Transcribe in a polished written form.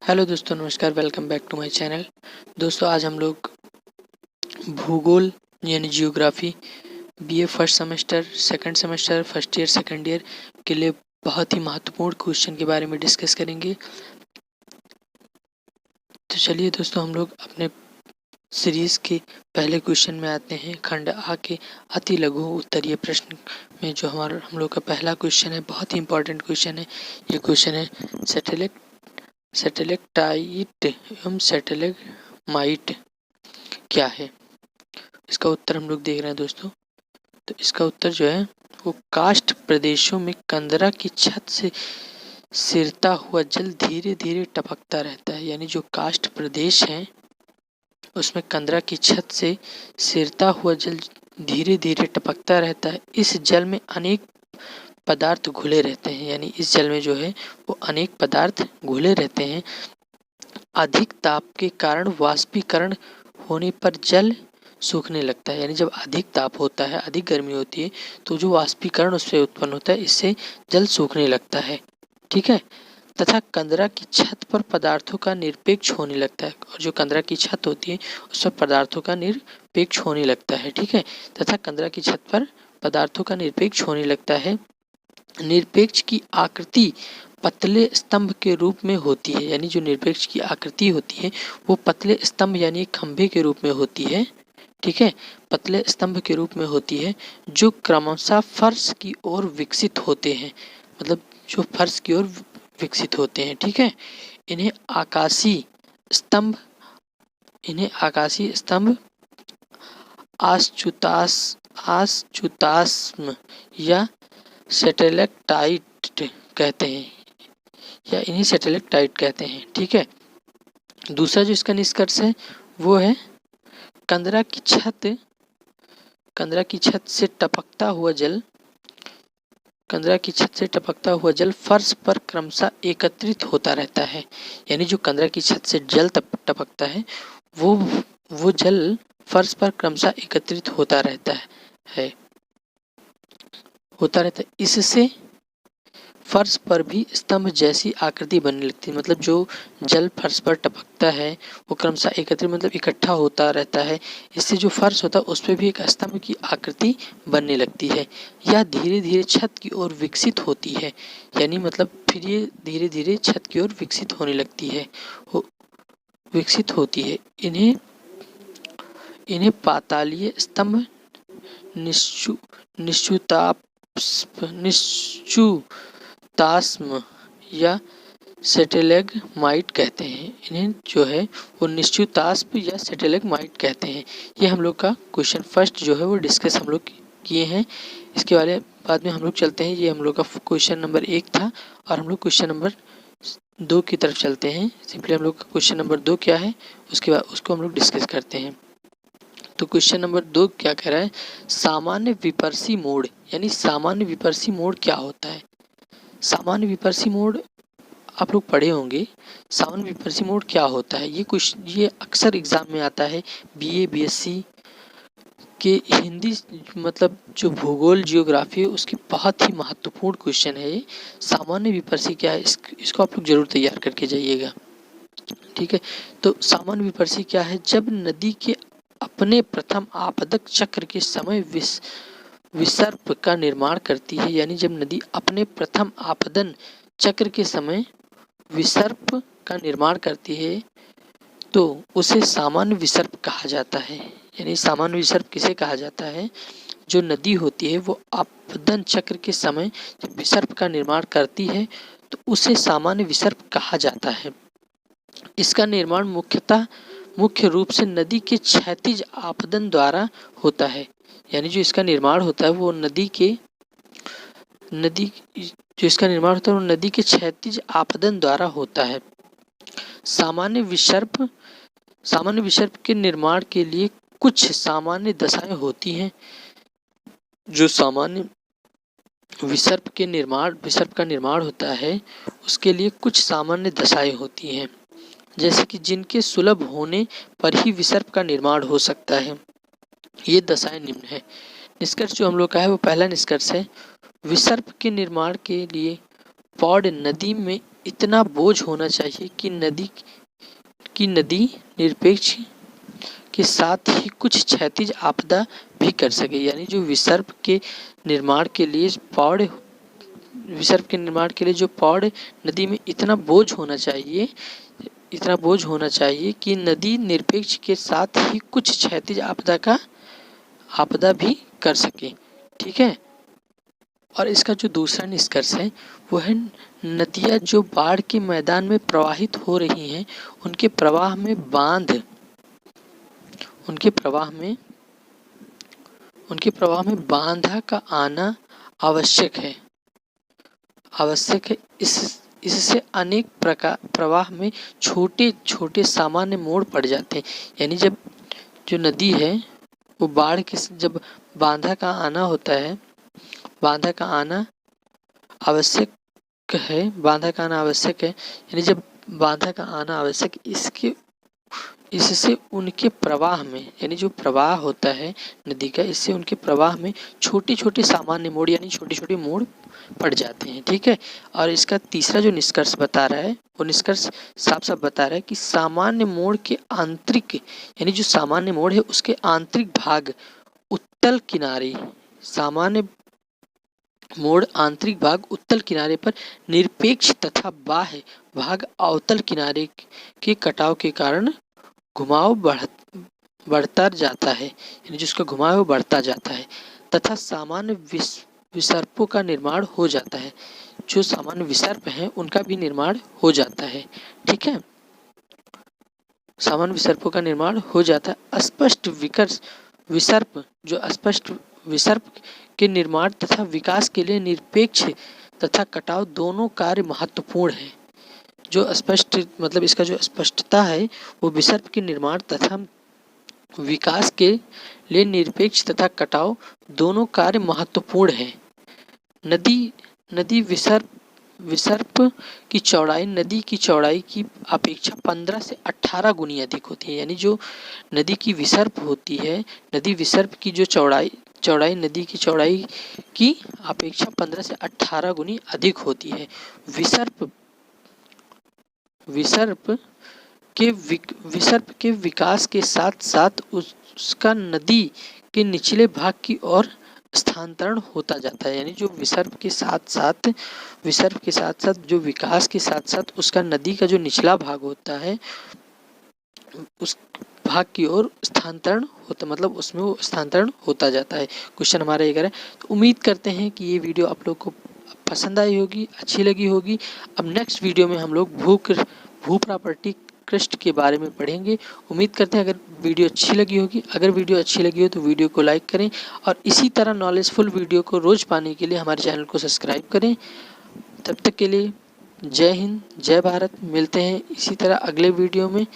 Hello दोस्तों, नमस्कार। Welcome back to my channel. दोस्तों, आज हम लोग भूगोल यानी geography BA first semester, second semester, first year, second year के लिए बहुत ही महत्वपूर्ण क्वेश्चन के बारे में डिस्कस करेंगे। तो चलिए दोस्तों, हम लोग अपने सीरीज के पहले क्वेश्चन में आते हैं। खंड आ के अति लघु उत्तरीय प्रश्न में जो हम लोग का पहला क्वेश्चन है, बहुत ही इंपॉर्टेंट क्वेश्चन है। ये क्वेश्चन है सैटेलाइट एवं सैटेलाइट क्या है। इसका उत्तर हम लोग देख रहे हैं दोस्तों। तो इसका उत्तर जो है वो काष्ठ प्रदेशों में कंदरा की छत से सिरता हुआ जल धीरे धीरे टपकता रहता है। यानी जो काष्ठ प्रदेश है उसमें कंदरा की छत से सिरता हुआ जल धीरे धीरे टपकता रहता है। इस जल में अनेक पदार्थ घुले रहते हैं। यानी इस जल में जो है वो अनेक पदार्थ घुले रहते हैं। अधिक ताप के कारण वाष्पीकरण होने पर जल सूखने लगता है। यानी जब अधिक ताप होता है, अधिक गर्मी होती है, तो जो वाष्पीकरण उससे उत्पन्न होता है, इससे जल सूखने लगता है। ठीक है। तथा कंदरा की छत पर पदार्थों का निरपेक्ष होने लगता है। और जो कंदरा की छत होती है उस पर पदार्थों का निरपेक्ष होने लगता है। ठीक है। तथा कंदरा की छत पर पदार्थों का निरपेक्ष होने लगता है। निरपेक्ष की आकृति पतले स्तंभ के रूप में होती है। यानी जो निरपेक्ष की आकृति होती है वो पतले स्तंभ यानी खंभे के रूप में होती है। ठीक है। पतले स्तंभ के रूप में होती है, जो क्रमशः फर्श की ओर विकसित होते हैं। मतलब जो फर्श की ओर विकसित होते हैं। ठीक है। इन्हें आकाशीय स्तंभ आश्चुताश्म या सैटेलाइट कहते हैं, या इन्हीं सैटेलाइट कहते हैं। ठीक है। दूसरा जो इसका निष्कर्ष है वो है कंदरा की छत से टपकता हुआ जल फर्श पर क्रमशः एकत्रित होता रहता है। यानी जो कंदरा की छत से जल टपकता है वो जल फर्श पर क्रमशः एकत्रित होता रहता है। इससे फर्श पर भी स्तंभ जैसी आकृति बनने लगती है। मतलब जो जल फर्श पर टपकता है वो क्रमशः एकत्रित मतलब इकट्ठा होता रहता है। इससे जो फर्श होता है उस पर भी एक स्तंभ की आकृति बनने लगती है। यह धीरे धीरे छत की ओर विकसित होती है। यानी मतलब फिर ये धीरे धीरे छत की ओर विकसित होने लगती है, विकसित होती है। इन्हें पातालीय स्तंभ, निश्चुताश्म या सैटेलाइट कहते हैं। इन्हें जो है वो निश्चुताश्म या सैटेलाइट कहते हैं। ये हम लोग का क्वेश्चन फर्स्ट जो है वो डिस्कस हम लोग किए हैं। इसके बाद में हम लोग चलते हैं। ये हम लोग का क्वेश्चन नंबर 1 था और हम लोग क्वेश्चन नंबर 2 की तरफ चलते हैं। सिंपली हम लोग का क्वेश्चन नंबर 2 क्या है उसके बाद उसको हम लोग डिस्कस करते हैं। तो क्वेश्चन नंबर 2 क्या कह रहा है, सामान्य विपर्सी मोड। यानी सामान्य विपर्सी मोड क्या होता है। सामान्य विपर्सी मोड आप लोग पढ़े होंगे। सामान्य विपर्सी मोड क्या होता है, ये अक्सर एग्जाम में आता है। बीए बीएससी के हिंदी मतलब जो भूगोल जियोग्राफी है उसकी बहुत ही महत्वपूर्ण क्वेश्चन है ये। सामान्य विपर्सी क्या है, इसको आप लोग जरूर तैयार करके जाइएगा। ठीक है। तो सामान्य विपर्सी क्या है, जब नदी के अपने प्रथम आपदक चक्र के समय विसर्प का निर्माण करती है। यानी जब नदी अपने प्रथम आपदन चक्र के समय विसर्प का निर्माण करती है तो उसे सामान्य विसर्प कहा जाता है। यानी सामान्य विसर्प किसे कहा जाता है, जो नदी होती है वो आपदन चक्र के समय जब विसर्प का निर्माण करती है तो उसे सामान्य विसर्प कहा जाता है। इसका निर्माण मुख्य रूप से नदी के क्षैतिज आपदन द्वारा होता है। यानी जो इसका निर्माण होता है वो नदी के क्षैतिज आपदन द्वारा होता है। सामान्य विसर्प के निर्माण के लिए कुछ सामान्य दशाएं होती हैं। जो सामान्य विसर्प का निर्माण होता है उसके लिए कुछ सामान्य दशाएं होती हैं, जैसे कि जिनके सुलभ होने पर ही विसर्प का निर्माण हो सकता है। ये दशाएं निम्न है। निष्कर्ष जो हम लोग का है वो पहला निष्कर्ष है, विसर्प के निर्माण के लिए पौड़ नदी में इतना बोझ होना चाहिए कि नदी निरपेक्ष के साथ ही कुछ क्षैतिज आपदा भी कर सके। यानी जो विसर्प के निर्माण के लिए जो पौड़ नदी में इतना बोझ होना चाहिए कि नदी निरपेक्ष के साथ ही कुछ क्षैतिज आपदा भी कर सके। ठीक है। और इसका जो दूसरा निष्कर्ष है वो है नदियाँ जो बाढ़ के मैदान में प्रवाहित हो रही हैं उनके प्रवाह में बांधा का आना आवश्यक है। इससे अनेक प्रवाह में छोटे छोटे सामान्य मोड़ पड़ जाते हैं। यानी जब जो नदी है वो बाढ़ के जब बांधा का आना होता है, बांधा का आना आवश्यक है। यानी जब बांधा का आना आवश्यक, इससे उनके प्रवाह में, यानी जो प्रवाह होता है नदी का, इससे उनके प्रवाह में छोटे छोटे सामान्य मोड़ यानी छोटे छोटे मोड़ पड़ जाते हैं। ठीक है। और इसका तीसरा जो निष्कर्ष बता रहा है वो निष्कर्ष साफ साफ बता रहा है कि सामान्य मोड़ के आंतरिक, यानी जो सामान्य मोड़ है उसके आंतरिक भाग उत्तल किनारे, सामान्य मोड़ आंतरिक भाग उत्तल किनारे पर निरपेक्ष तथा बाह्य भाग अवतल किनारे के कटाव के कारण घुमाव बढ़ता जाता है। यानी जिसका घुमाव बढ़ता जाता है तथा सामान्य विसर्पों का निर्माण हो जाता है। जो सामान्य विसर्प हैं उनका भी निर्माण हो जाता है। ठीक है। सामान्य विसर्पों का निर्माण हो जाता है। अस्पष्ट विसर्प, जो अस्पष्ट विसर्प के निर्माण तथा विकास के लिए निरपेक्ष तथा कटाव दोनों कार्य महत्वपूर्ण है। जो अस्पष्ट मतलब इसका जो स्पष्टता है वो विसर्प के निर्माण तथा विकास के लिए निरपेक्ष तथा कटाव दोनों कार्य महत्वपूर्ण है। नदी विसर्प की चौड़ाई नदी की चौड़ाई की अपेक्षा 15 से 18 गुनी अधिक होती है। यानी जो नदी की विसर्प होती है, नदी विसर्प की जो चौड़ाई नदी की चौड़ाई की अपेक्षा 15 से 18 गुनी अधिक होती है। विसर्प के विकास के साथ साथ उसका नदी के निचले भाग की ओर स्थानांतरण होता जाता है। यानी जो विसर्प के साथ साथ जो विकास के साथ साथ उसका नदी का जो निचला भाग होता है उस भाग की ओर स्थानांतरण होता, मतलब उसमें वो स्थानांतरण होता जाता है। क्वेश्चन हमारा ये करें तो उम्मीद करते हैं कि ये वीडियो आप लोग को पसंद आई होगी, अच्छी लगी होगी। अब नेक्स्ट वीडियो में हम लोग भू प्रॉपर्टी कृष्ट के बारे में पढ़ेंगे। उम्मीद करते हैं अगर वीडियो अच्छी लगी होगी। अगर वीडियो अच्छी लगी हो तो वीडियो को लाइक करें और इसी तरह नॉलेजफुल वीडियो को रोज़ पाने के लिए हमारे चैनल को सब्सक्राइब करें। तब तक के लिए जय हिंद, जय भारत। मिलते हैं इसी तरह अगले वीडियो में।